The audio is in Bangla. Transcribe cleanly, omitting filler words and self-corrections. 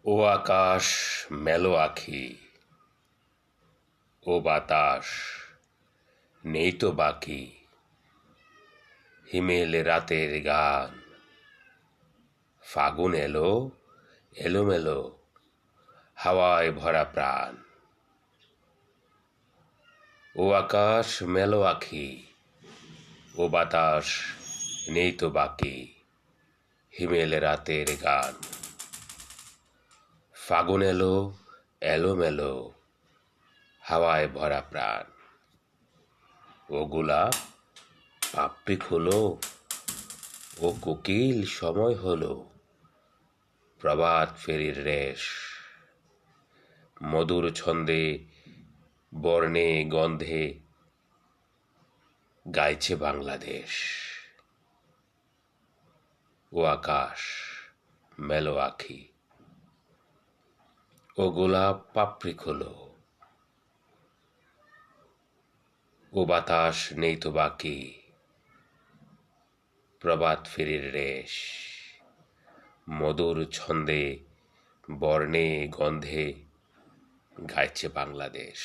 ও আকাশ মেলো আঁখি, ও বাতাস নেই তো বাকি, হিমেল রাতের গান। ফাগুন এলো এলোমেলো, হাওয়ায় ভরা প্রাণ। ও আকাশ মেলো আঁখি, ও বাতাস নেই তো বাকি, হিমেল রাতের গান। ফাগুন এলো এলোমেলো, হাওয়ায় ভরা প্রাণ। ও গোলাপ পাপড়ি খোলো, ও কোকিল সময় হলো, প্রভাত ফেরির রেশ। মধুর ছন্দে বর্ণে গন্ধে গাইছে বাংলাদেশ। ও আকাশ মেলো আঁখি, ও গোলাপ পাপড়ি খোলো, ও বাতাস নেই তো বাকি, প্রভাত ফেরির রেশ। মধুর ছন্দে বর্ণে গন্ধে গাইছে বাংলাদেশ।